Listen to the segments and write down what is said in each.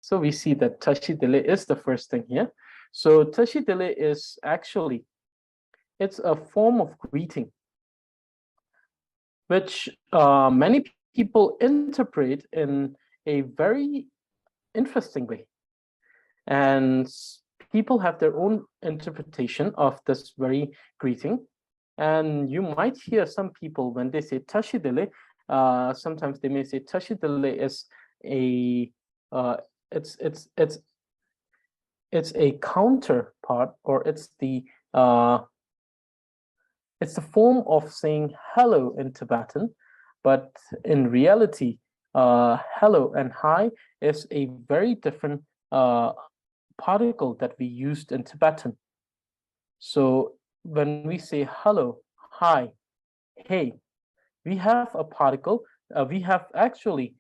So we see that Tashi Delek is the first thing here. So Tashi Delek is actually, it's a form of greeting, which many people interpret in a very interesting way. And people have their own interpretation of this very greeting. And you might hear some people when they say Tashi Delek, sometimes they may say Tashi Delek is a it's a counterpart, or it's the form of saying hello in Tibetan, but in reality, hello and hi is a very different particle that we used in Tibetan. So when we say hello, hi, hey, we have a particle. We have actually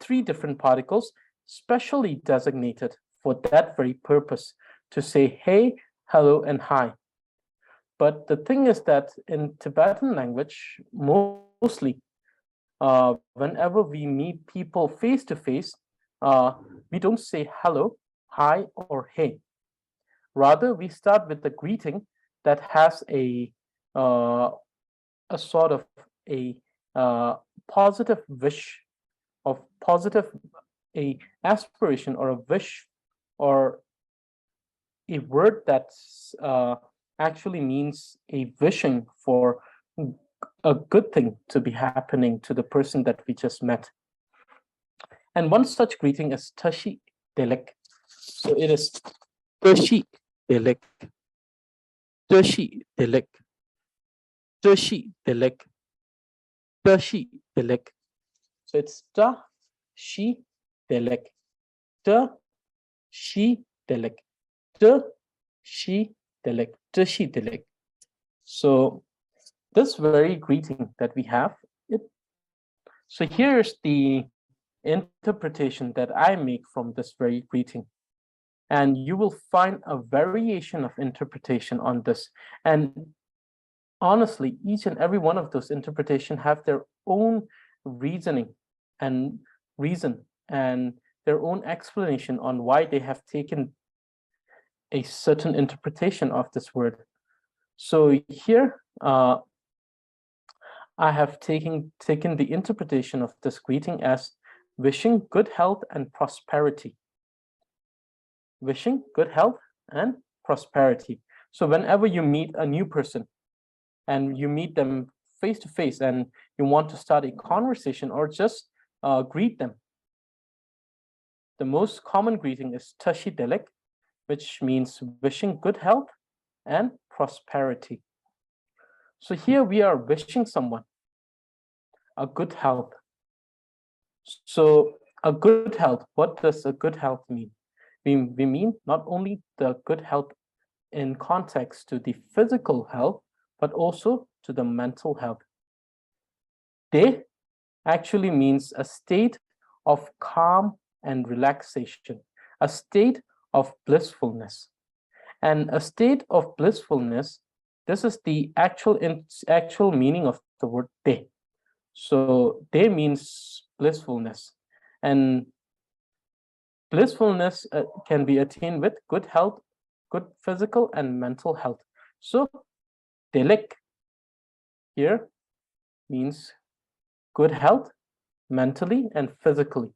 three different particles specially designated for that very purpose, to say hey, hello, and hi. But the thing is that in Tibetan language, mostly, whenever we meet people face to face, we don't say hello, hi, or hey. Rather, we start with a greeting that has a sort of a positive wish, of positive, a aspiration or a wish, or a word that actually means a wishing for a good thing to be happening to the person that we just met. And one such greeting is Tashi Delek. So it is Tashi Delek, Tashi Delek, Tashi Delek, Tashi Delek. So it's Tashi Delek, Tashi Delek, Tashi Delek, Tashi Delek. So this very greeting that we have, so here's the interpretation that I make from this very greeting. And you will find a variation of interpretation on this. And honestly, each and every one of those interpretations have their own reasoning and reason and their own explanation on why they have taken a certain interpretation of this word. So here, I have taken the interpretation of this greeting as wishing good health and prosperity. Wishing good health and prosperity. So whenever you meet a new person and you meet them face to face and you want to start a conversation or just greet them, the most common greeting is Tashi Delek, which means wishing good health and prosperity. So here we are wishing someone a good health. So a good health, what does a good health mean? We mean not only the good health in context to the physical health, but also to the mental health. De actually means a state of calm and relaxation, a state of blissfulness. And a state of blissfulness, this is the actual meaning of the word de. So de means blissfulness. And blissfulness can be attained with good health, good physical and mental health. So Delek here means good health mentally and physically.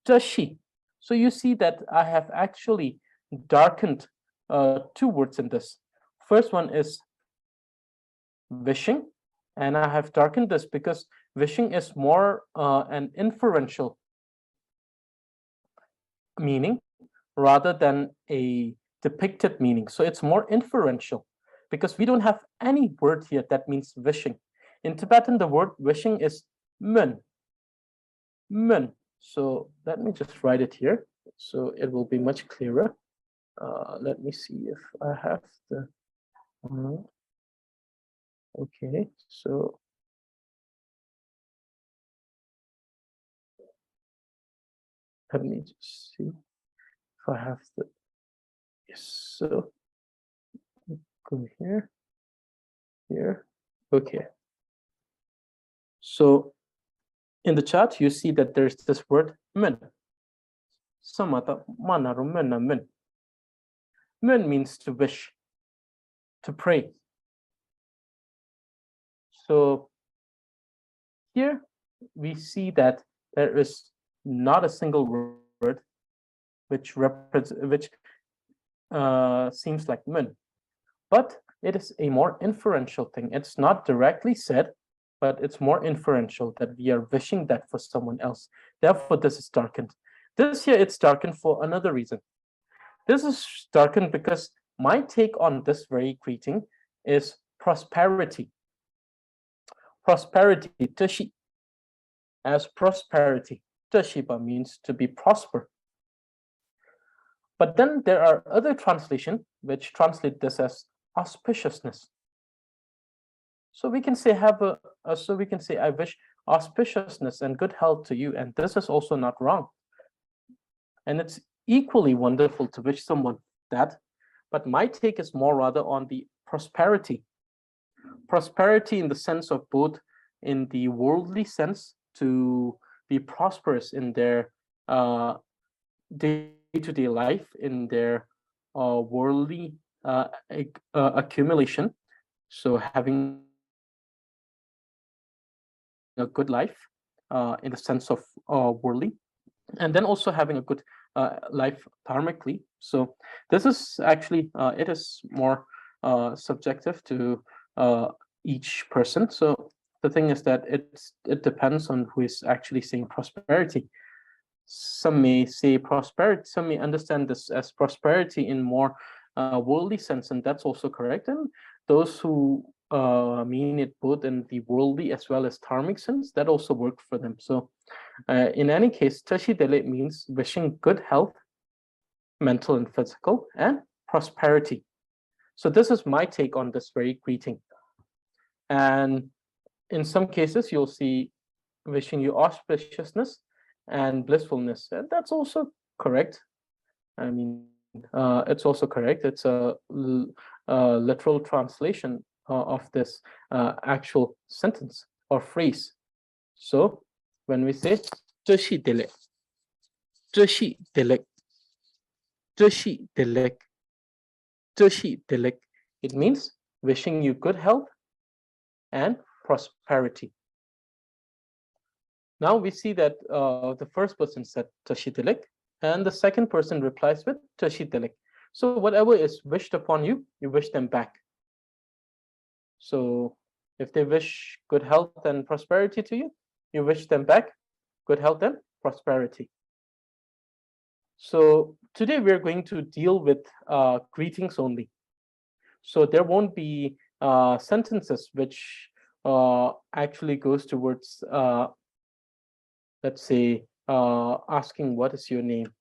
Tashi. So you see that I have actually darkened two words in this. First one is wishing, and I have darkened this because wishing is more an inferential meaning rather than a depicted meaning. So it's more inferential because we don't have any word here that means wishing. In Tibetan, the word wishing is mun. Mun. So let me just write it here so it will be much clearer. Let me see if I have the. Okay, so let me just see if I have the. Yes, so go here, here. Okay. So in the chart, you see that there's this word mun. Samata manaru mena min. Min means to wish, to pray. So here we see that there is not a single word which seems like min, but it is a more inferential thing. It's not directly said, but it's more inferential that we are wishing that for someone else. Therefore, this is darkened. This here, it's darkened for another reason. This is darkened because my take on this very greeting is prosperity. Prosperity, tashi, as prosperity. Tashiba means to be prosper. But then there are other translations which translate this as auspiciousness. So we can say I wish auspiciousness and good health to you, and this is also not wrong. And it's equally wonderful to wish someone that, but my take is more rather on the prosperity. Prosperity in the sense of both in the worldly sense, to be prosperous in their day-to-day life, in their worldly accumulation. So having a good life in the sense of worldly, and then also having a good life dharmically. So this is actually, it is more subjective to each person. So the thing is that it depends on who is actually saying prosperity. Some may say prosperity, some may understand this as prosperity in more worldly sense, and that's also correct. And those who mean it both in the worldly as well as dharmic sense, that also worked for them. So in any case, Tashi Delek means wishing good health, mental and physical, and prosperity. So this is my take on this very greeting. And in some cases, you'll see wishing you auspiciousness and blissfulness, and that's also correct. I mean, it's also correct. It's a literal translation of this actual sentence or phrase. So when we say Tashi Delek, Tashi Delek, Tashi Delek, Tashi Delek, it means wishing you good health and prosperity. Now we see that the first person said Tashi Delek, and the second person replies with Tashi Delek. So whatever is wished upon you, you wish them back. So if they wish good health and prosperity to you, you wish them back good health and prosperity. So today we're going to deal with greetings only. So there won't be sentences which actually goes towards, let's say, asking what is your name.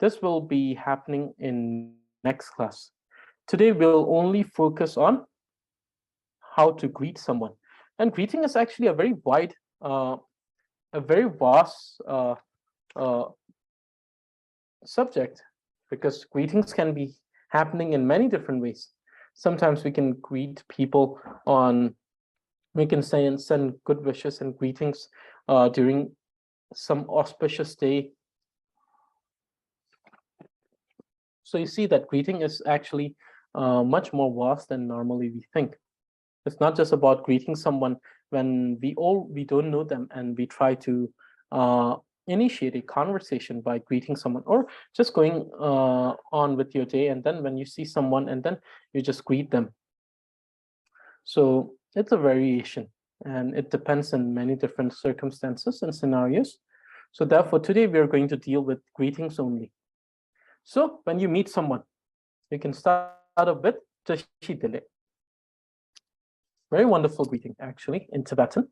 This will be happening in next class. Today we'll only focus on how to greet someone. And greeting is actually a very wide, a very vast subject, because greetings can be happening in many different ways. Sometimes we can greet people on, we can say and send good wishes and greetings during some auspicious day. So you see that greeting is actually much more vast than normally we think. It's not just about greeting someone when we don't know them and we try to initiate a conversation by greeting someone, or just going on with your day, and then when you see someone and then you just greet them. So it's a variation, and it depends on many different circumstances and scenarios. So therefore, today we are going to deal with greetings only. So when you meet someone, you can start off with Tashi Delek. Very wonderful greeting, actually, in Tibetan.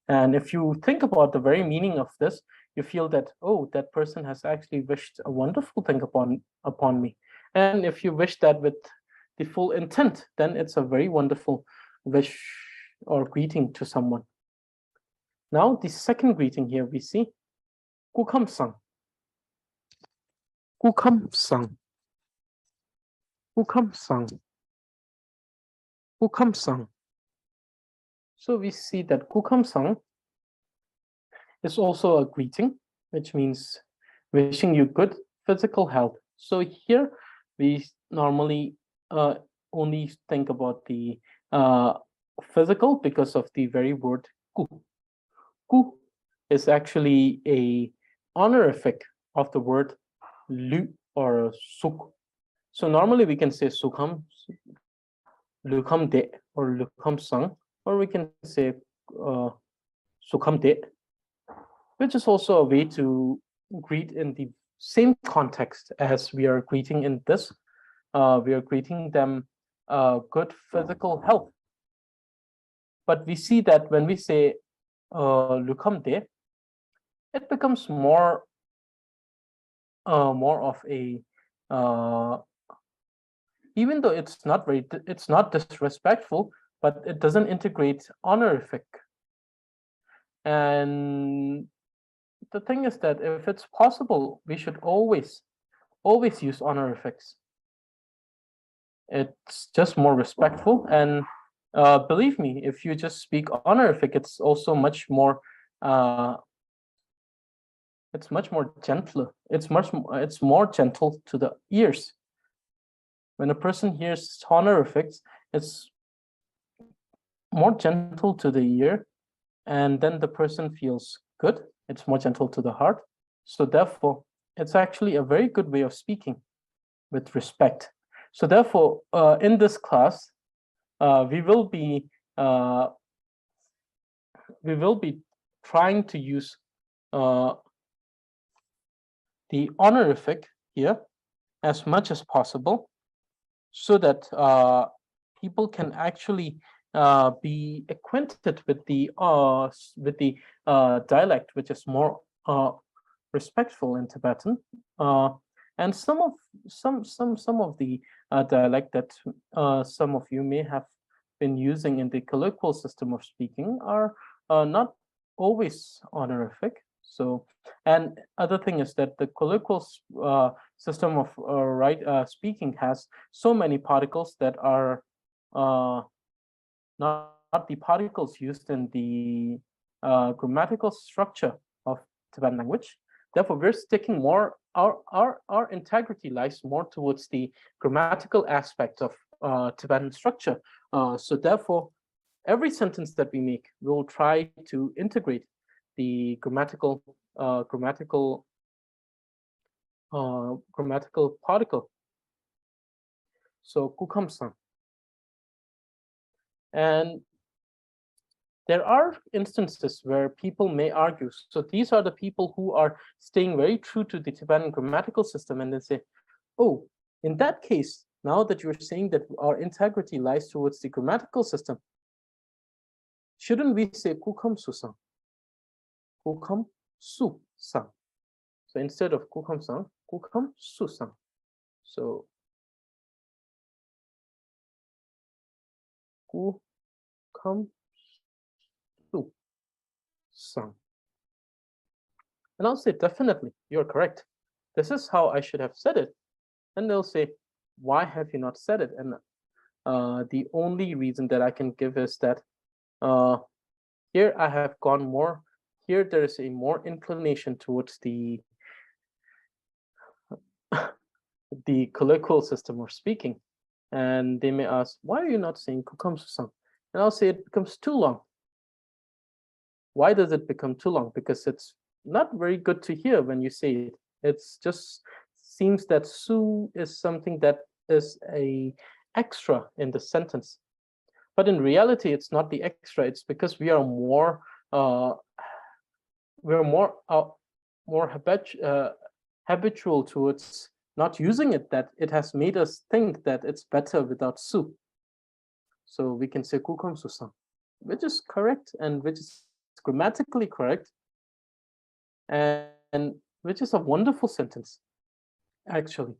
And if you think about the very meaning of this, you feel that, oh, that person has actually wished a wonderful thing upon me. And if you wish that with the full intent, then it's a very wonderful wish or greeting to someone. Now, the second greeting here we see, Kukamsang. Kukamsang. Kukamsang. Kukamsang. So we see that Kukamsang is also a greeting, which means wishing you good physical health. So here we normally only think about the physical because of the very word ku. Ku is actually a honorific of the word lu or suk. So normally we can say sukham, lukham de, or lukham sang, or we can say sukham de, which is also a way to greet in the same context as we are greeting in this. We are greeting them good physical health. But we see that when we say lukham de, it becomes more of a even though it's not disrespectful, but it doesn't integrate honorific. And the thing is that if it's possible, we should always use honorifics. It's just more respectful, and believe me, if you just speak honorific, it's also much more gentler. It's more gentle to the ears. When a person hears honorifics, it's more gentle to the ear, and then the person feels good. It's more gentle to the heart. So therefore, it's actually a very good way of speaking with respect. So therefore, in this class, we will be trying to use the honorific here as much as possible, so that people can actually be acquainted with the dialect, which is more respectful in Tibetan, and some of the dialect that some of you may have been using in the colloquial system of speaking are not always honorific. So, and other thing is that the colloquial system of speaking has so many particles that are not the particles used in the grammatical structure of Tibetan language. Therefore, we're sticking more, our integrity lies more towards the grammatical aspect of Tibetan structure. So therefore, every sentence that we make, we'll try to integrate the grammatical particle. So kukamsan. And there are instances where people may argue. So these are the people who are staying very true to the Tibetan grammatical system, and they say, oh, in that case, now that you're saying that our integrity lies towards the grammatical system, shouldn't we say kukam susang? Kukam su sang. So instead of kukam sang, kukam su sang. So kukam su sang. And I'll say, definitely, you're correct. This is how I should have said it. And they'll say, why have you not said it? And the only reason that I can give is that here I have gone more, here there is a more inclination towards the colloquial system of speaking. And they may ask, why are you not saying kukamsusang? And I'll say it becomes too long. Why does it become too long? Because it's not very good to hear when you say it. It's just seems that su is something that is a extra in the sentence. But in reality, it's not the extra. It's because we are more habitual towards not using it, that it has made us think that it's better without su. So we can say kukam susang, which is correct and which is grammatically correct, and which is a wonderful sentence, actually.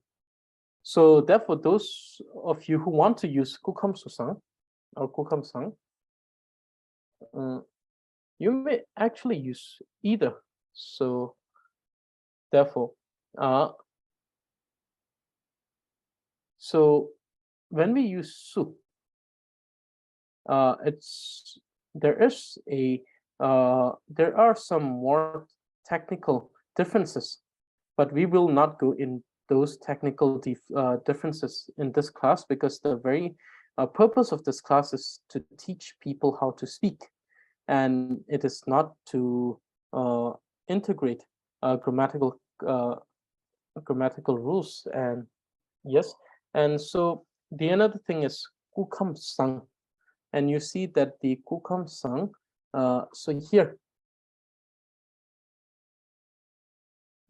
So therefore, those of you who want to use kukam susang or kukam sang, you may actually use either. So therefore, so when we use su, there are some more technical differences but we will not go in those technical differences in this class, because the very purpose of this class is to teach people how to speak, and it is not to integrate grammatical rules. And yes, and so the another thing is sang, and you see that the sang, so here,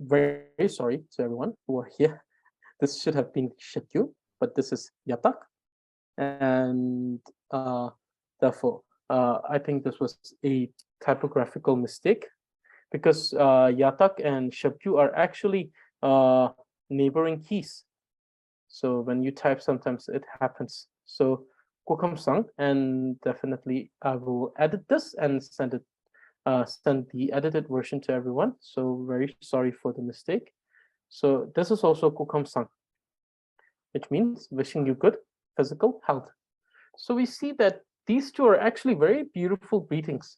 very sorry to everyone who are here. This should have been shakyu, but this is yatak, and therefore I think this was a typographical mistake, because yatak and shakyu are actually neighboring keys. So when you type, sometimes it happens. So sang, and definitely I will edit this and send it, send the edited version to everyone. So very sorry for the mistake. So this is also sang, which means wishing you good physical health. So we see that these two are actually very beautiful greetings.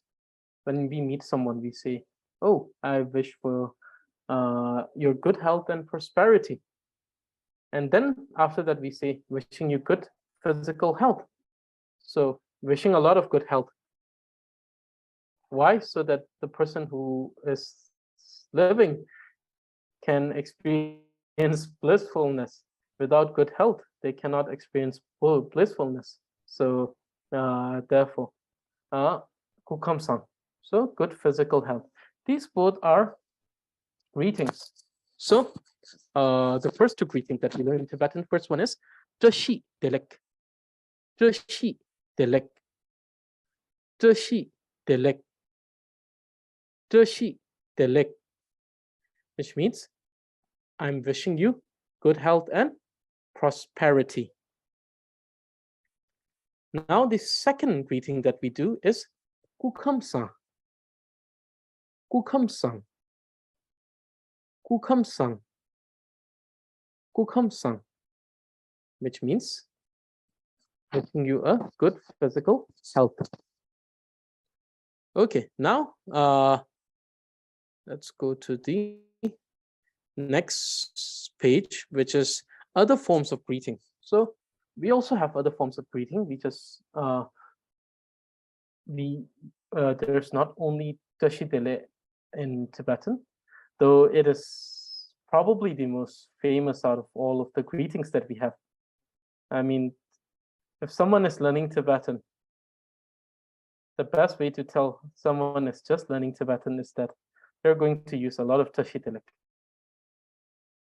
When we meet someone, we say, "Oh, I wish for your good health and prosperity." And then after that, we say, "Wishing you good physical health." So wishing a lot of good health. Why? So that the person who is living can experience blissfulness. Without good health, they cannot experience blissfulness. So therefore, kukamsang. So good physical health. These both are greetings. So the first two greetings that we learn in Tibetan, first one is Tashi Delek. Tashi Delek. Tashi Delek. Tashi Delek. Which means I'm wishing you good health and prosperity. Now the second greeting that we do is Kukamsang. Kukamsang. Kukamsang. Kukamsang. Which means wishing you a good physical health. Okay, now let's go to the next page, which is other forms of greeting. So we also have other forms of greeting. We just there's not only Tashi Delek in Tibetan, though it is probably the most famous out of all of the greetings that we have. I mean, if someone is learning Tibetan, the best way to tell someone is just learning Tibetan is that they're going to use a lot of Tashi Delek.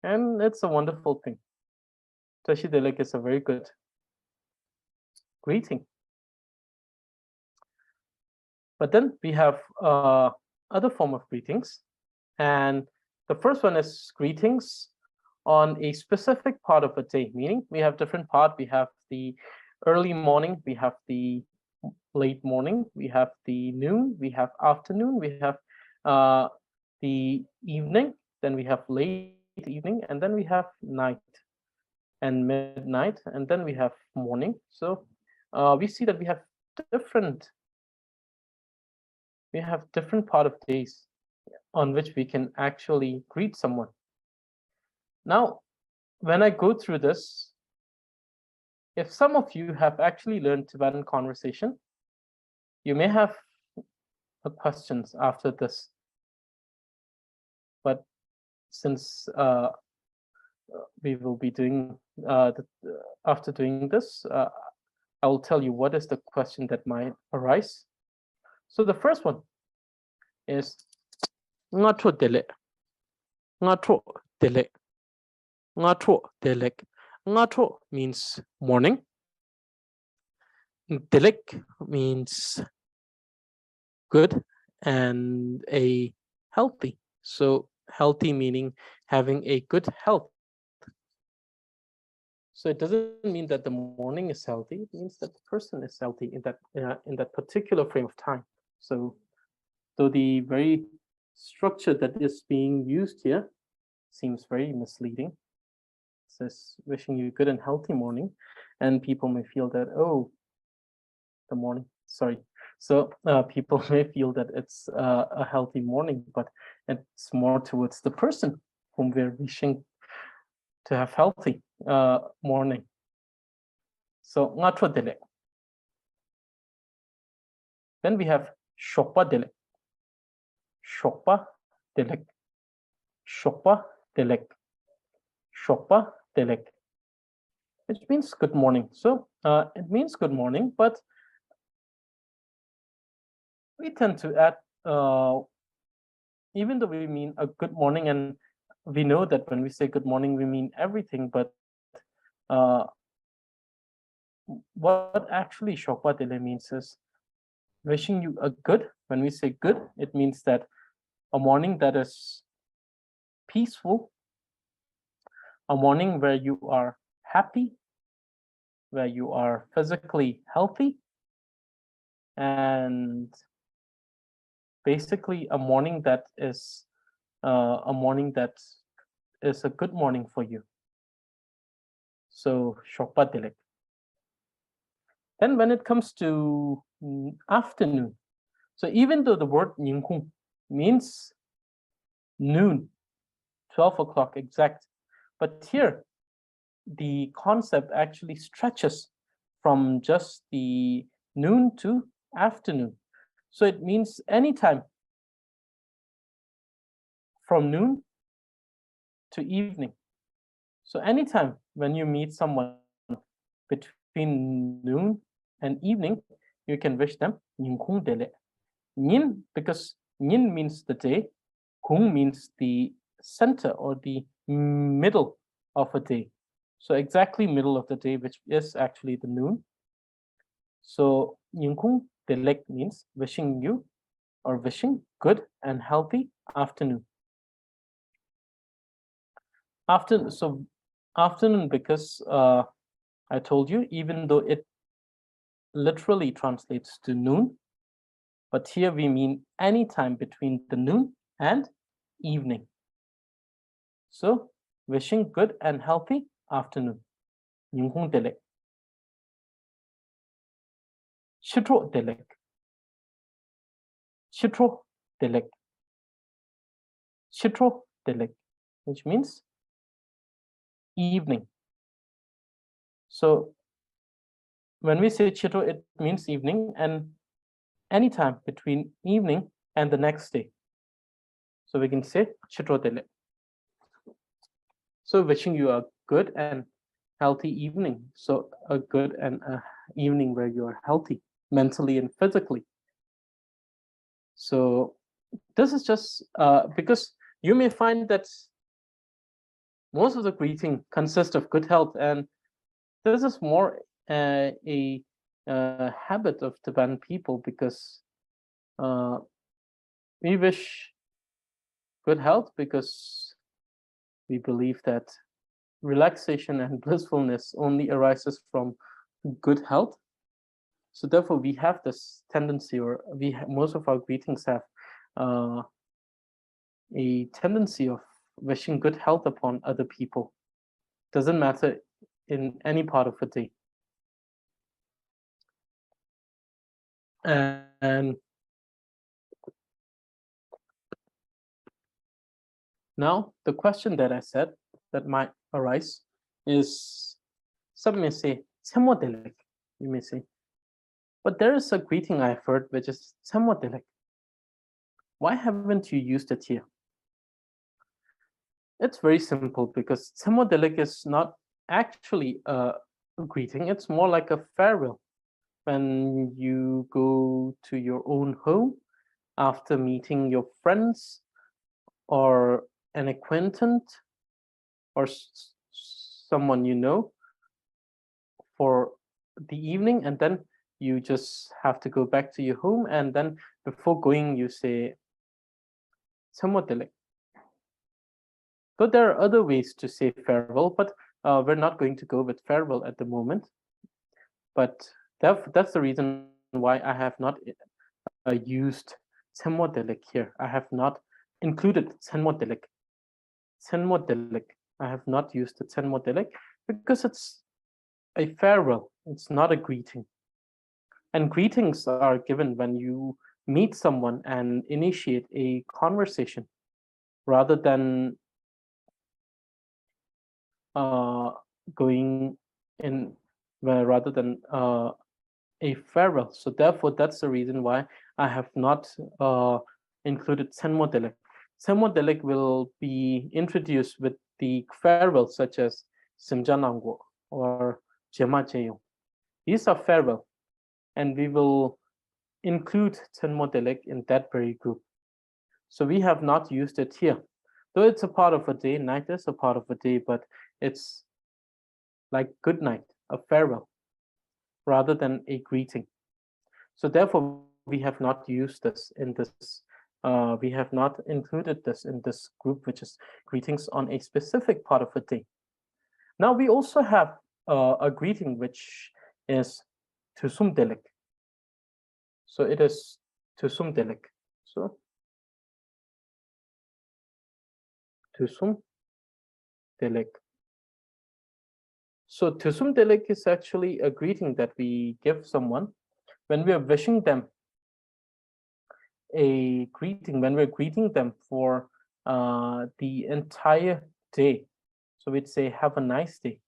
And it's a wonderful thing. Tashi Delek is a very good greeting. But then we have other form of greetings. And the first one is greetings on a specific part of a day, meaning we have different part. We have the early morning, we have the late morning, we have the noon, we have afternoon, we have the evening, then we have late evening, and then we have night and midnight, and then we have morning. So we see that we have different part of days on which we can actually greet someone. Now, when I go through this, if some of you have actually learned Tibetan conversation, you may have questions after this. But since we will be doing after doing this, I will tell you what is the question that might arise. So the first one is Ngatro Delek. Ngatro Delek. Ngatro Delek. Ngatro means morning. Delek means good and a healthy. So healthy meaning having a good health. So it doesn't mean that the morning is healthy. It means that the person is healthy in that particular frame of time. So the very structure that is being used here seems very misleading. It says wishing you good and healthy morning, and people may feel that, oh, the morning, sorry. So people may feel that it's a healthy morning, but it's more towards the person. whom we're wishing to have healthy morning. So Ngatro Delek. Then we have Shokpa Delek. Shokpa Delek. Shokpa Delek. Shokpa Delek. Which means good morning. So it means good morning, but we tend to add, even though we mean a good morning, and we know that when we say good morning, we mean everything, but what actually Shokpa Dele means is wishing you a good. When we say good, it means that a morning that is peaceful, a morning where you are happy, where you are physically healthy, and basically a morning that is a good morning for you. So Shokpa Delek. Then when it comes to afternoon, so even though the word Ninghung means noon, 12 o'clock exact, but here the concept actually stretches from just the noon to afternoon. So it means anytime from noon to evening. So anytime when you meet someone between noon and evening, you can wish them Ninghung Dele. Nin, because Nin means the day, Kung means the center or the middle of a day. So exactly middle of the day, which is actually the noon. So Yingkung Delek means wishing you or wishing good and healthy afternoon. Afternoon, because I told you, even though it literally translates to noon, but here we mean any time between the noon and evening. So wishing good and healthy afternoon. Yinghung Delek. Chitro Delek. Chitro Delek. Chitro Delek, which means evening. So when we say Chitro, it means evening, and anytime between evening and the next day. So we can say Chitro Delek. So wishing you a good and healthy evening. So a good and evening where you are healthy mentally and physically. So this is just because you may find that most of the greeting consists of good health, and this is more a habit of Tibetan people, because we wish good health because we believe that relaxation and blissfulness only arises from good health. So therefore, we have this tendency, or most of our greetings have a tendency of wishing good health upon other people. Doesn't matter in any part of the day. And now the question that I said that might arise is, some may say, "Tsemodelek," you may say. But there is a greeting I've heard which is "Tsemodelek." Why haven't you used it here? It's very simple, because "Tsemodelek" is not actually a greeting, it's more like a farewell. When you go to your own home after meeting your friends or an acquaintance or someone you know for the evening, and then you just have to go back to your home, and then before going you say "Tsemodelek." But there are other ways to say farewell, but we're not going to go with farewell at the moment. But that's the reason why I have not used "Tsemodelek" here. I have not included "Tsemodelek." "Tsemodelek." I have not used the "Tsemodelek" because it's a farewell. It's not a greeting. And greetings are given when you meet someone and initiate a conversation, rather than going in rather than a farewell. So therefore, that's the reason why I have not included Senmo Delek. Senmo Delek will be introduced with the farewell, such as Simjanangwo or Jema Jeyong. These are farewell, and we will include Senmo Delek in that very group. So we have not used it here. Though it's a part of a day, night is a part of a day, but it's like good night, a farewell, rather than a greeting. So therefore, we have not used this in this, we have not included this in this group, which is greetings on a specific part of a day. Now we also have a greeting which is Tusum Delek. So it is Tusum Delek. So Tusum Delek. So Tusum Delek is actually a greeting that we give someone when we are wishing them a greeting, when we're greeting them for the entire day. So we'd say, have a nice day.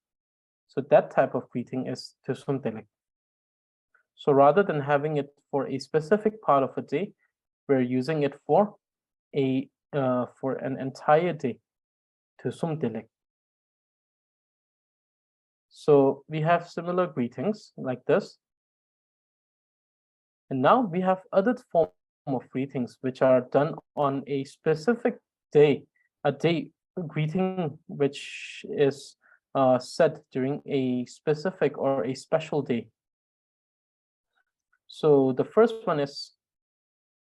So that type of greeting is Tusum Delek. So rather than having it for a specific part of a day, we're using it for an entire day, Tusum Delek. So we have similar greetings like this. And now we have other form of greetings which are done on a specific day, a day greeting which is said during a specific or a special day. So the first one is,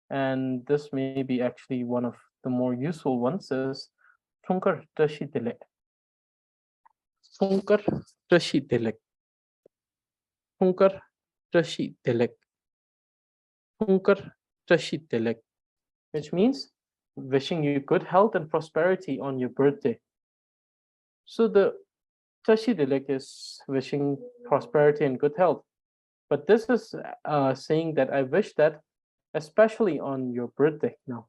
and this may be actually one of the more useful ones, is Tunkar Tashi Delek. Tunkar Tashi Delek. Tunkar Tashi Delek. Tunkar Tashi Delek, which means wishing you good health and prosperity on your birthday. So the Tashi Delek is wishing prosperity and good health. But this is saying that I wish that especially on your birthday now.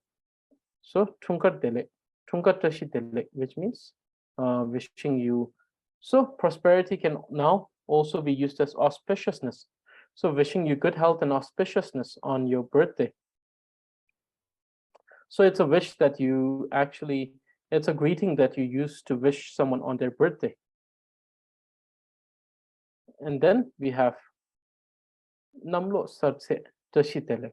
So Tunkar Delek, Tunkar Tashi Delek, which means wishing you. So prosperity can now also be used as auspiciousness. So wishing you good health and auspiciousness on your birthday. So it's a wish that you actually, it's a greeting that you use to wish someone on their birthday. And then we have Namlo Sartse Tashi Delek,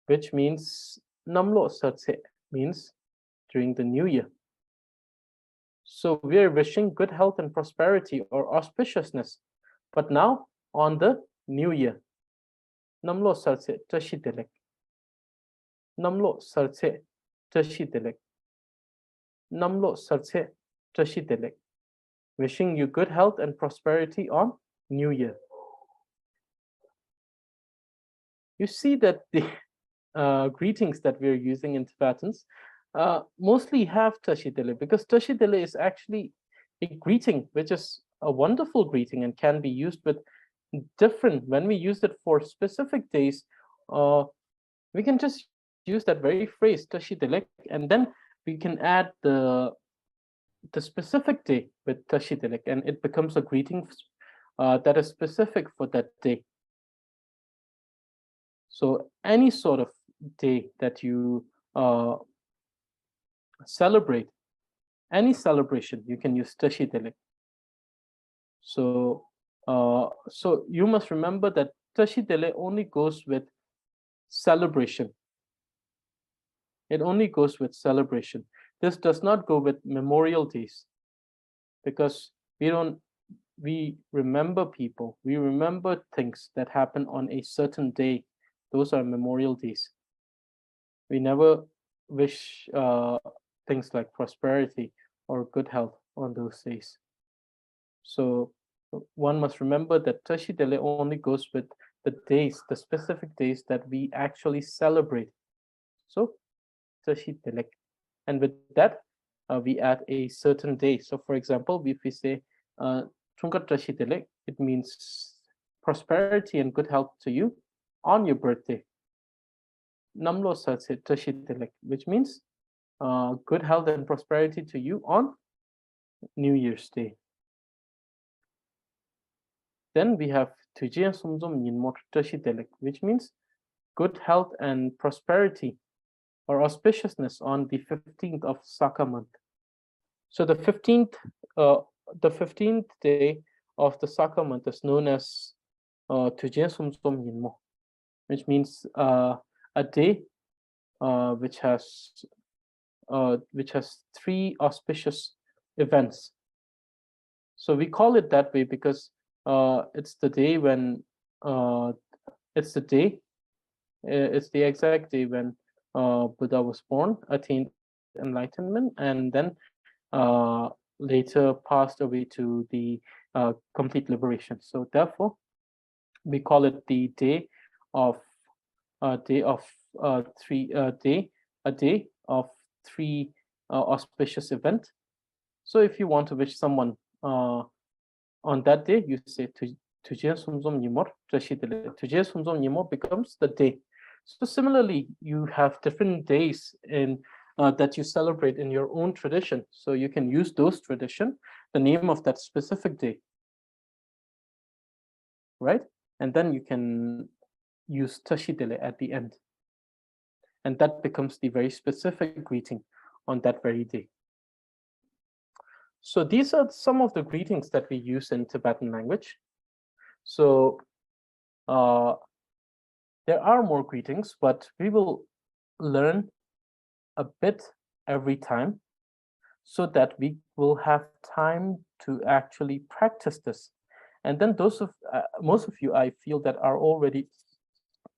which means Namlo Sartse means during the new year. So we are wishing good health and prosperity or auspiciousness, but now on the new year. Namlo Sartse Tashi Delek. Namlo Sartse Tashi Delek. Namlo Sartse Tashi Delek. Wishing you good health and prosperity on New Year. You see that the greetings that we're using in Tibetans mostly have Tashi Delek, because Tashi Delek is actually a greeting which is a wonderful greeting and can be used with different, when we use it for specific days, we can just use that very phrase Tashi Delek, and then we can add the specific day with Tashi Delek, and it becomes a greeting that is specific for that day. So any sort of day that you celebrate, any celebration, you can use Tashi Delek. So so you must remember that Tashi Delek only goes with celebration. It only goes with celebration. This does not go with memorial days, because we remember people, we remember things that happen on a certain day. Those are memorial days. We never wish things like prosperity or good health on those days. So one must remember that Tashi Delek only goes with the days, the specific days that we actually celebrate. So Tashi Delek. And with that, we add a certain day. So for example, if we say Tunkat Tashi Delek, it means prosperity and good health to you on your birthday. Namlo Satse Tashi Delek, which means good health and prosperity to you on New Year's Day. Then we have Tashi Delek, which means good health and prosperity or auspiciousness on the 15th of Saka month. So the 15th day of the Saka month is known as which means a day which has 3 auspicious events. So we call it that way because it's the day when it's the exact day when Buddha was born, attained enlightenment, and then later passed away to the complete liberation. So therefore, we call it the day of three auspicious event. So if you want to wish someone on that day, you say Tujie Sumzom Nimor Tashi Delek. Tujie Sumzom Nimor becomes the day. So similarly, you have different days in that you celebrate in your own tradition. So you can use those tradition, the name of that specific day, right? And then you can use Tashi Delek at the end. And that becomes the very specific greeting on that very day. So these are some of the greetings that we use in Tibetan language. So there are more greetings, but we will learn a bit every time so that we will have time to actually practice this. And then those of most of you, I feel, that are already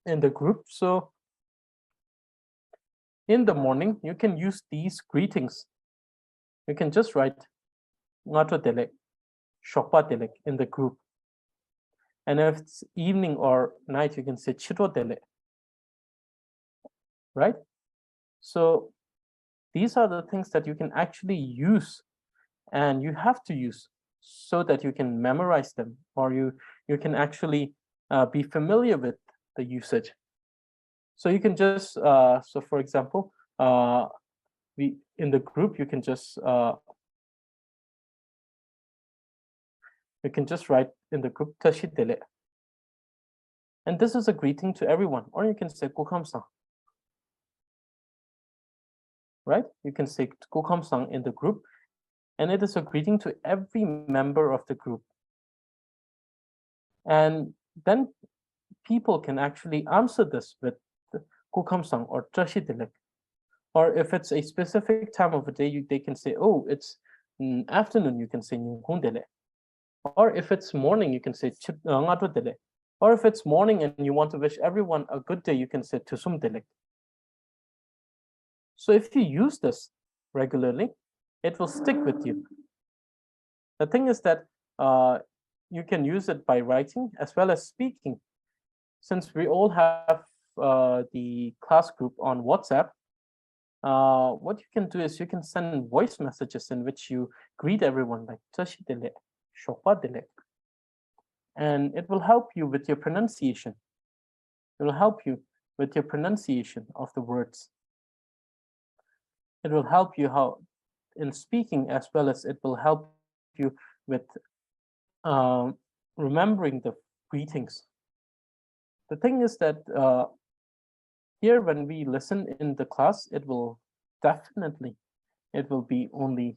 in the group. So in the morning, you can use these greetings. You can just write Ngato Delek, Shokpa Delek in the group. And if it's evening or night, you can say Chito Delek, right? So these are the things that you can actually use, and you have to use so that you can memorize them, or you can actually be familiar with the usage. So you can just so for example, we in the group you can just write in the group Tashi Delek, and this is a greeting to everyone, or you can say Kukamsang, right? You can say Kukamsang in the group, and it is a greeting to every member of the group. And then people can actually answer this with Kukamsang or Tashi Delek. Or if it's a specific time of the day, they can say, oh, it's afternoon, you can say Nyunghun Delek. Or if it's morning, you can say Ngadu Delek. Or if it's morning and you want to wish everyone a good day, you can say Tusum Delek. So if you use this regularly, it will stick with you. The thing is that you can use it by writing as well as speaking. Since we all have the class group on WhatsApp, what you can do is you can send voice messages in which you greet everyone like Tashi Delek, Shokpa Delek. And it will help you with your pronunciation. It will help you with your pronunciation of the words. It will help you in speaking, as well as it will help you with remembering the greetings. The thing is that here, when we listen in the class, it will be only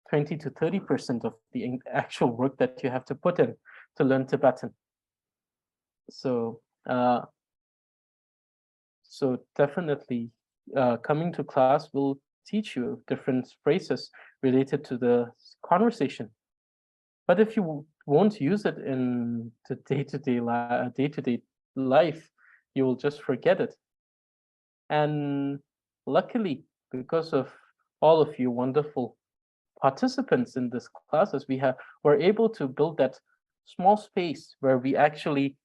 20 to 30% of the actual work that you have to put in to learn Tibetan. So definitely coming to class will teach you different phrases related to the conversation. But if you won't use it in the day-to-day life, you will just forget it. And luckily, because of all of you wonderful participants in this classes, we're able to build that small space where we actually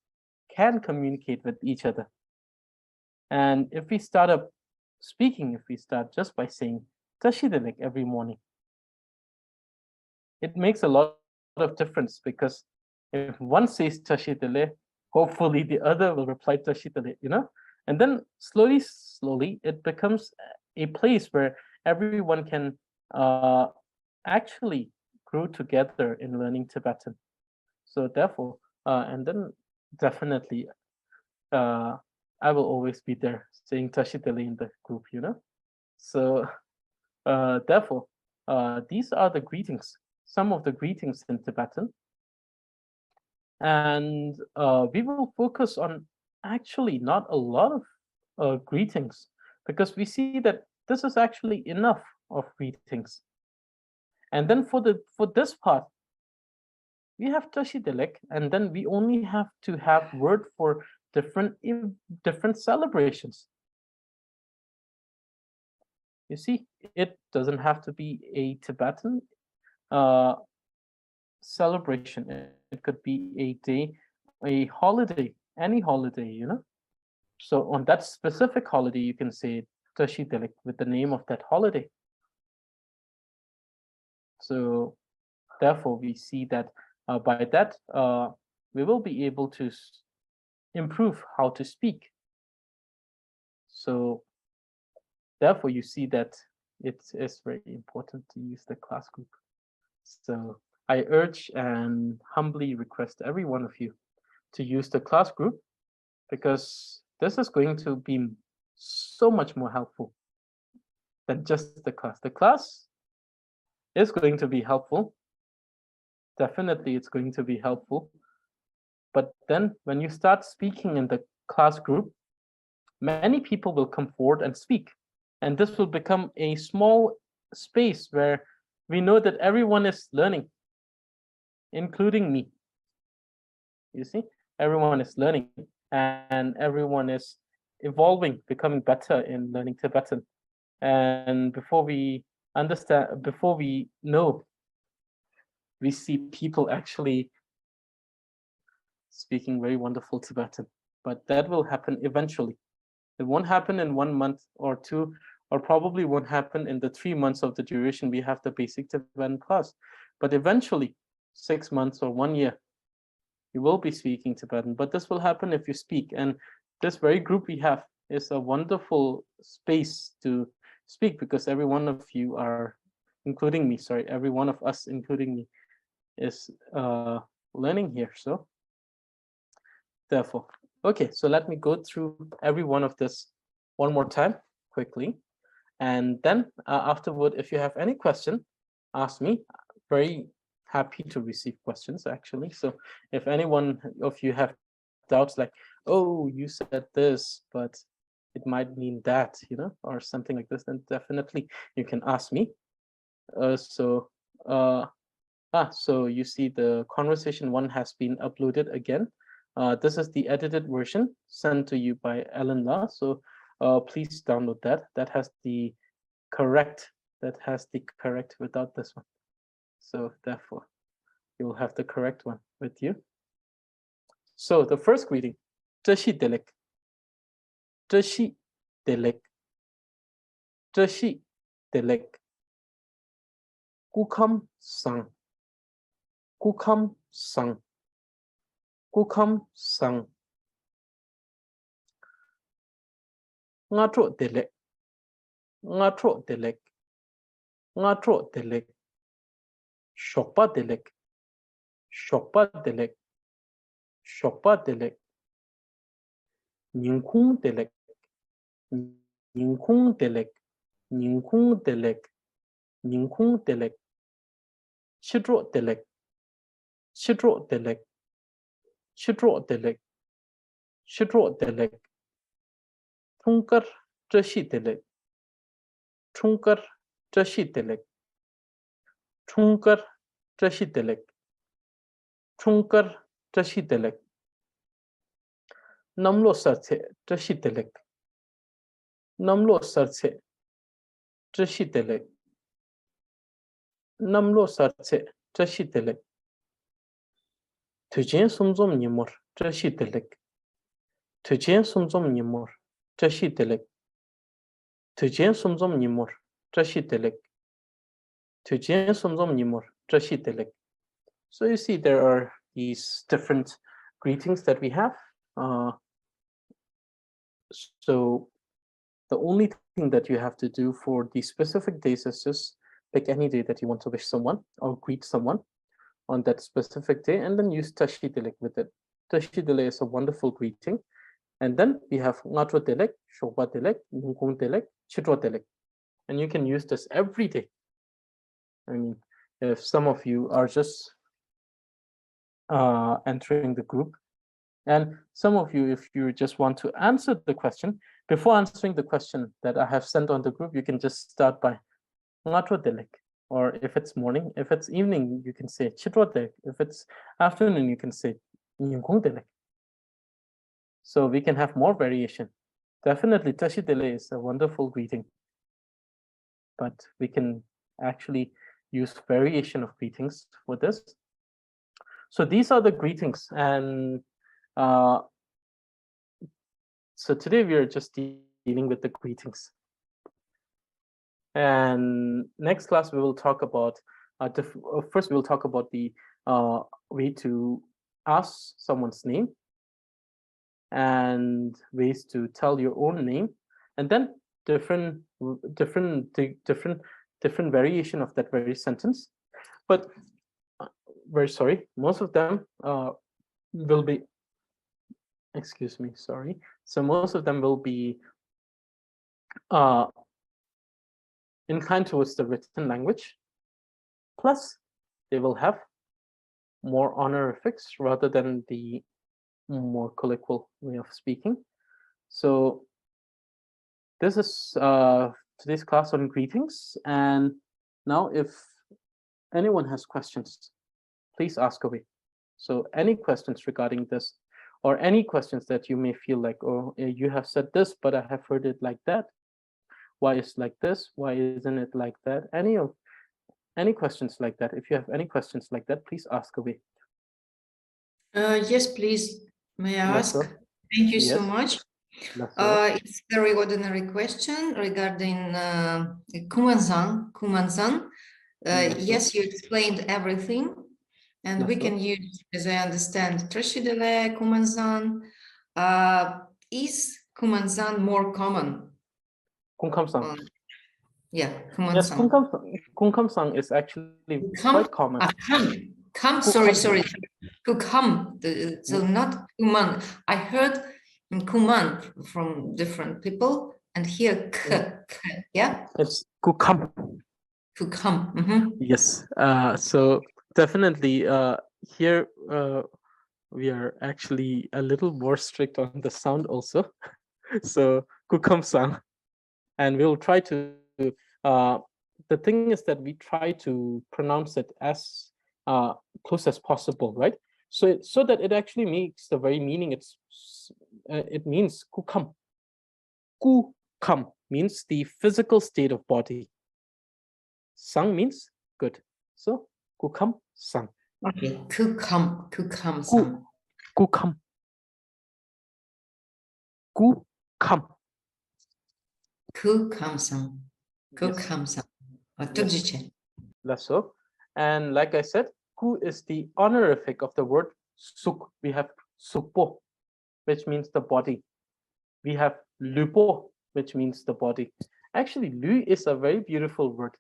can communicate with each other. And if we start just by saying Tashi Delek every morning, it makes a lot of difference, because if one says Tashi Delek, hopefully the other will reply Tashi Delek, and then slowly it becomes a place where everyone can actually grew together in learning Tibetan. So therefore, and then definitely, I will always be there saying Tashi Delek in the group, So therefore, these are the greetings, some of the greetings in Tibetan. And we will focus on actually not a lot of greetings, because we see that this is actually enough of greetings. And then for this part, we have Tashi Delek, and then we only have to have word for different celebrations. You see, it doesn't have to be a Tibetan celebration. It could be a day, a holiday, any holiday, So on that specific holiday, you can say Tashi Delek with the name of that holiday. So therefore, we see that by that, we will be able to improve how to speak. So therefore, you see that it is very important to use the class group. So I urge and humbly request every one of you to use the class group, because this is going to be so much more helpful than just the class. The class is going to be helpful. Definitely, it's going to be helpful. But then when you start speaking in the class group, many people will come forward and speak. And this will become a small space where we know that everyone is learning, including me. You see, everyone is learning and everyone is evolving, becoming better in learning Tibetan. And before we understand, before we know, we see people actually speaking very wonderful Tibetan. But that will happen eventually. It won't happen in 1 month or 2, or probably won't happen in the 3 months of the duration we have the basic Tibetan class. But eventually, 6 months or 1 year, you will be speaking Tibetan. But this will happen if you speak. And this very group we have is a wonderful space to speak, because every one of you are, including me, sorry, every one of us, including me, is learning here. So therefore, okay, so let me go through every one of this one more time quickly. And then afterward, if you have any question, ask me. Very happy to receive questions, actually. So if anyone of you have doubts like, oh, you said this, but it might mean that, or something like this, then definitely you can ask me. So you see the conversation one has been uploaded again. This is the edited version sent to you by Ellen La. So please download that. That has the correct without this one. So therefore, you will have the correct one with you. So the first greeting, Tashi Delek. Tashi Delek. Tashi Delek. Kukam sang. Kukam sang. Kukam sang. Ngatro Delek. Ngatro Delek. Ngatro Delek. Shokpa Delek. Shokpa Delek. Shokpa Delek. Nyingkung Delek. Nyingkung Delek. Nyingkung Delek. Nyingkung Delek. Chidro Delek. Chidro Delek. Chidro Delek. Chidro Delek. Thunkar Tashi Delek. Thunkar Tashi Delek. Thunkar Tashi Delek. Thunkar Tashi Delek. Namlo Sarthe Tashi Delek. Namlo Sarthe Tashi Delek. Namlo Sarthe Tashi Delek. Tujen Sumzom Nimur Tashi Delek. Tujen Sumzom Nimur Tashi Delek. Tujen Sumzom Nimur Tashi Delek. Tujen Sumzom Nimur Tashi Delek. So you see there are these different greetings that we have. So the only thing that you have to do for these specific days is just pick any day that you want to wish someone or greet someone on that specific day, and then use Tashi Delek with it. Tashi Delek is a wonderful greeting. And then we have Ngatwa Delek, Shokwa Delek, Nungkung Delek, Chitwa Delek. And you can use this every day. I mean, if some of you are just entering the group, and some of you, if you just want to answer the question, before answering the question that I have sent on the group, you can just start by Ngatwa Delek. Or if it's morning, if it's evening, you can say Chitwa Delek. If it's afternoon, you can say Nungkung Delek. So we can have more variation. Definitely, Tashi Delek is a wonderful greeting. But we can actually use variation of greetings for this. So these are the greetings. And so today we are just dealing with the greetings. And next class, we will talk about, first we will talk about the way to ask someone's name, and ways to tell your own name, and then different variation of that very sentence. But very sorry, most of them will be, excuse me, sorry. So most of them will be inclined towards the written language. Plus, they will have more honorifics rather than the more colloquial way of speaking. So this is today's class on greetings. And now if anyone has questions, please ask away. So any questions regarding this, or any questions that you may feel like, oh, you have said this, but I have heard it like that. Why is like this? Why isn't it like that? Any questions like that? If you have any questions like that, please ask away. Yes, please. May I ask? Sir. Thank you so much. It's a very ordinary question regarding Kumansan. Yes, you explained everything, and we can use, as I understand, Tashi Delek, Kumansan. Is Kumansan more common? Kungkamsang. Yeah, Kumansan. Yes, Kungkamsang is actually quite common. Sorry. Kukam, so not Kuman. I heard Kuman from different people, and here yeah? It's Kukam. Kukam. Yes. So definitely here we are actually a little more strict on the sound also. So Kukamsang. And we'll try to the thing is that we try to pronounce it as close as possible, right? So that it actually makes the very meaning. It means kukam. Kukam means the physical state of body. Sang means good. So kukam sang. Okay. Kukam sang. Kukam. Kukam. Kukam sang. Kukam sang. That's so. And like I said, ku is the honorific of the word suk. We have sukpo, which means the body. We have lupo, which means the body. Actually, lu is a very beautiful word.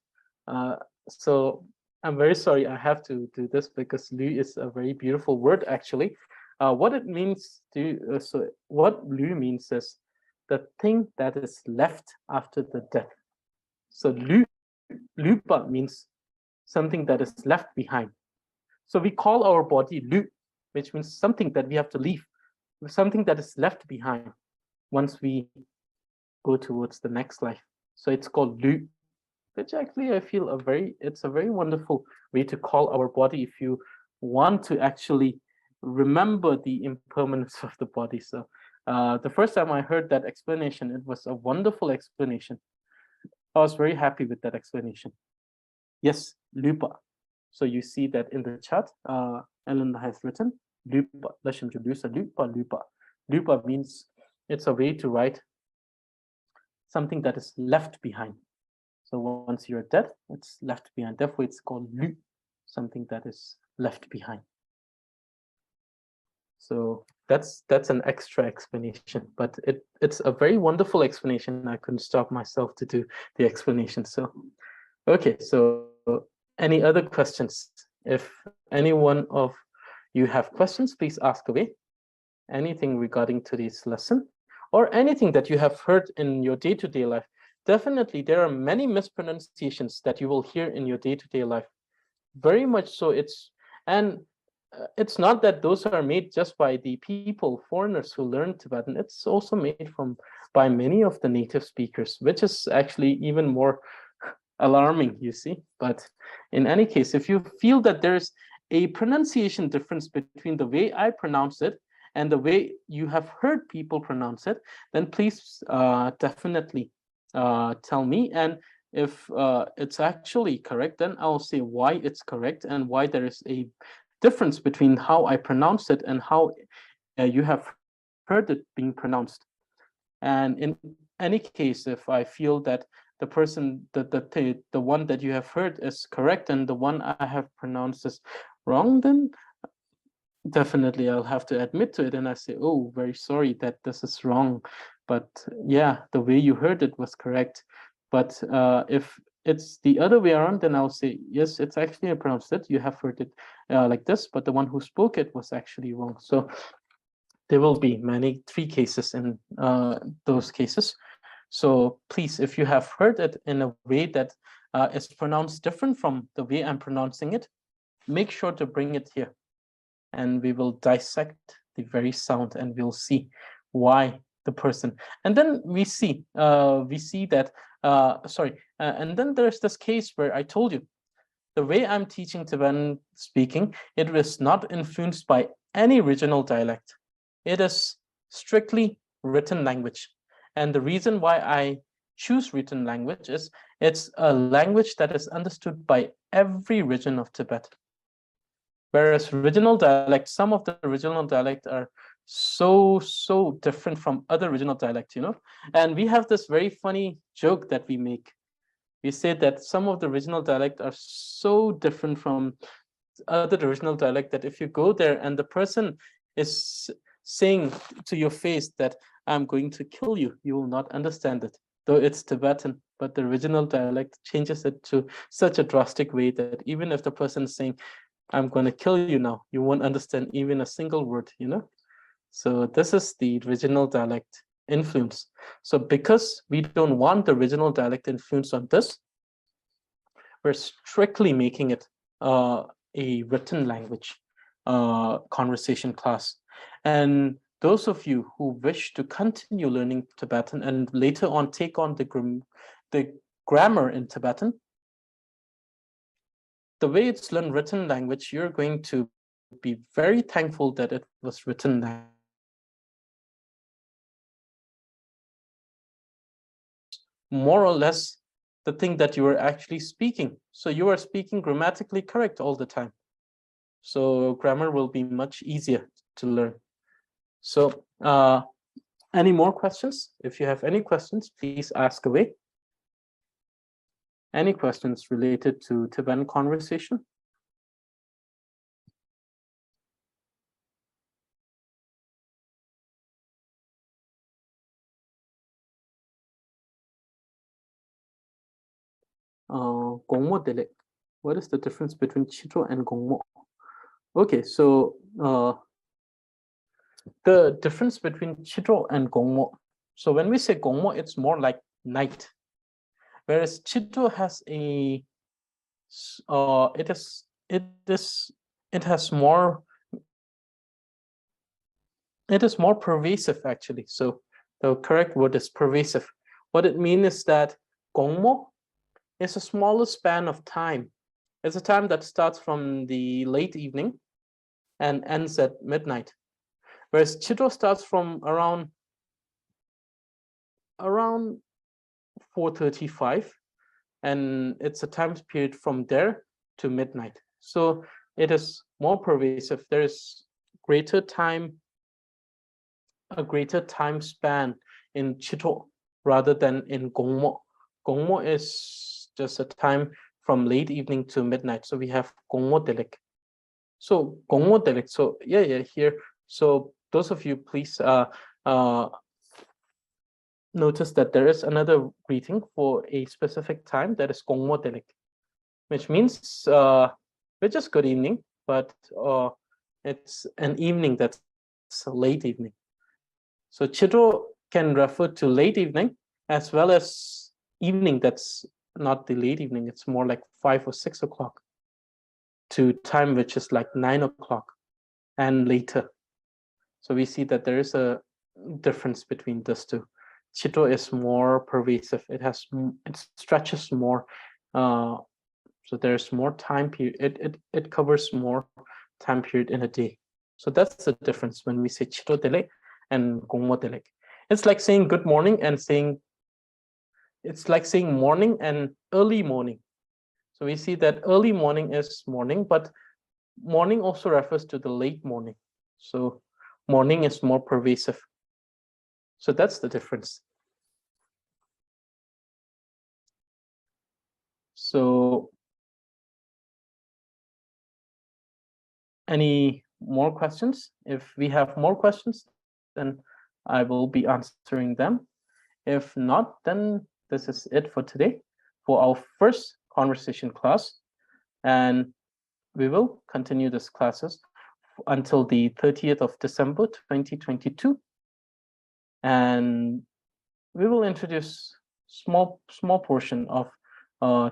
So I'm very sorry I have to do this because lu is a very beautiful word, actually. What it means what lu means is the thing that is left after the death. So lupa means something that is left behind. So we call our body lu, which means something that we have to leave, something that is left behind once we go towards the next life. So it's called lu, which actually I feel it's a very wonderful way to call our body if you want to actually remember the impermanence of the body. So the first time I heard that explanation, it was a wonderful explanation. I was very happy with that explanation. Yes, lupa. So you see that in the chat, Ellen has written lupa. Let's introduce a lupa. Lupa means it's a way to write something that is left behind. So once you're dead, it's left behind. Therefore, it's called lu, something that is left behind. So that's an extra explanation, but it's a very wonderful explanation. I couldn't stop myself to do the explanation. So Okay, so any other questions? If any one of you have questions, please ask away. Anything regarding today's lesson or anything that you have heard in your day-to-day life. Definitely, there are many mispronunciations that you will hear in your day-to-day life. Very much so. It's not that those are made just by the people, foreigners who learn Tibetan. It's also made by many of the native speakers, which is actually even more alarming, you see. But in any case, if you feel that there's a pronunciation difference between the way I pronounce it and the way you have heard people pronounce it, then please definitely tell me. And if it's actually correct, then I'll say why it's correct and why there is a difference between how I pronounce it and how you have heard it being pronounced. And in any case, if I feel that the person, the one that you have heard is correct and the one I have pronounced is wrong, then definitely I'll have to admit to it. And I say, oh, very sorry that this is wrong. But yeah, the way you heard it was correct. But if it's the other way around, then I'll say, yes, it's actually pronounced it. You have heard it like this, but the one who spoke it was actually wrong. So there will be three cases in those cases. So please, if you have heard it in a way that is pronounced different from the way I'm pronouncing it, make sure to bring it here. And we will dissect the very sound and we'll see why the person. And then we see that, and then there's this case where I told you, the way I'm teaching Tibetan speaking, it was not influenced by any regional dialect. It is strictly written language. And the reason why I choose written language is it's a language that is understood by every region of Tibet. Whereas regional dialect, some of the regional dialect are so different from other regional dialect, you know. And we have this very funny joke that we make. We say that some of the regional dialect are so different from other regional dialect that if you go there and the person is saying to your face that I'm going to kill you, you will not understand it. Though it's Tibetan, but the original dialect changes it to such a drastic way that even if the person is saying, I'm going to kill you now, you won't understand even a single word, you know? So this is the regional dialect influence. So because we don't want the regional dialect influence on this, we're strictly making it a written language conversation class. And those of you who wish to continue learning Tibetan and later on take on the grammar in Tibetan, the way it's learned written language, you're going to be very thankful that it was written language. More or less the thing that you are actually speaking. So you are speaking grammatically correct all the time. So grammar will be much easier to learn. So any more questions? If you have any questions, please ask away. Any questions related to Tibetan conversation? Gongmo Delek. What is the difference between Chito and Gongmo? Okay, so the difference between Chito and Gongmo. So when we say Gongmo, it's more like night, whereas Chito has a it is more pervasive actually. So the correct word is pervasive. What it means is that Gongmo is a smaller span of time. It's a time that starts from the late evening and ends at midnight. Whereas Chito starts from around 4:35, and it's a time period from there to midnight. So it is more pervasive. There is a greater time span in Chito rather than in Gongmo. Gongmo is just a time from late evening to midnight. So we have Gongmo Delek. So Gongmo Delek. So yeah, here. So those of you, please notice that there is another greeting for a specific time that is Gongmo Delek, which means which is good evening, but it's an evening that's late evening. So Chito can refer to late evening as well as evening that's not the late evening, it's more like 5 or 6 o'clock, to time which is like 9 o'clock and later. So we see that there is a difference between these two. Chito is more pervasive. It stretches more. So there's more time period. It covers more time period in a day. So that's the difference when we say Chito Delek and Gongmo Delek. It's like saying good morning and saying, it's like saying morning and early morning. So we see that early morning is morning, but morning also refers to the late morning. So morning is more pervasive. So that's the difference. So any more questions? If we have more questions, then I will be answering them. If not, then this is it for today, for our first conversation class. And we will continue these classes until the 30th of December, 2022. And we will introduce small portion of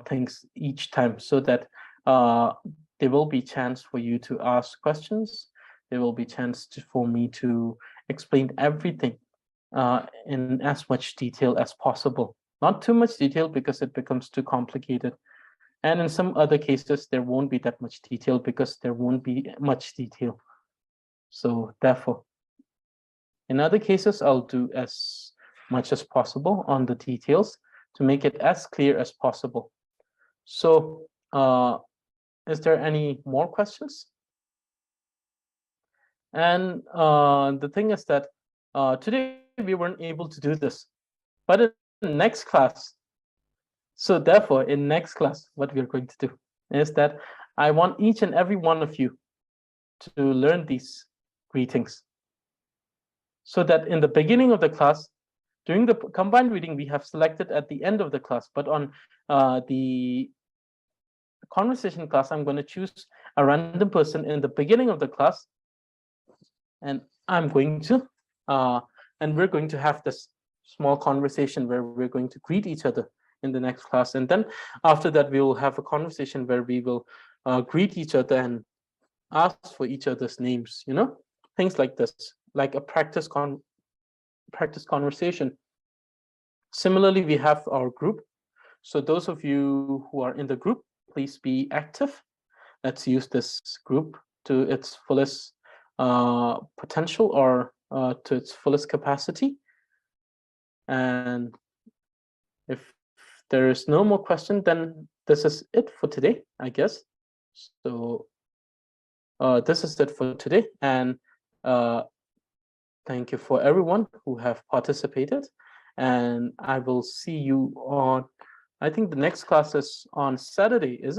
things each time, so that there will be chance for you to ask questions. There will be chance for me to explain everything in as much detail as possible. Not too much detail because it becomes too complicated. And in some other cases, there won't be that much detail because there won't be much detail. So therefore, in other cases, I'll do as much as possible on the details to make it as clear as possible. So is there any more questions? And the thing is that today we weren't able to do this, but in the next class, so therefore in next class, what we're going to do is that I want each and every one of you to learn these greetings, so that in the beginning of the class, during the combined reading, we have selected at the end of the class, but on the conversation class, I'm going to choose a random person in the beginning of the class, and I'm going to and we're going to have this small conversation where we're going to greet each other in the next class. And then after that, we will have a conversation where we will greet each other and ask for each other's names, you know, things like this, like a practice conversation. Similarly, we have our group. So those of you who are in the group, please be active. Let's use this group to its fullest potential, or to its fullest capacity. And if there is no more question, then this is it for today, I guess. So this is it for today. And thank you for everyone who have participated. And I will see you on, I think the next class is on Saturday, is it?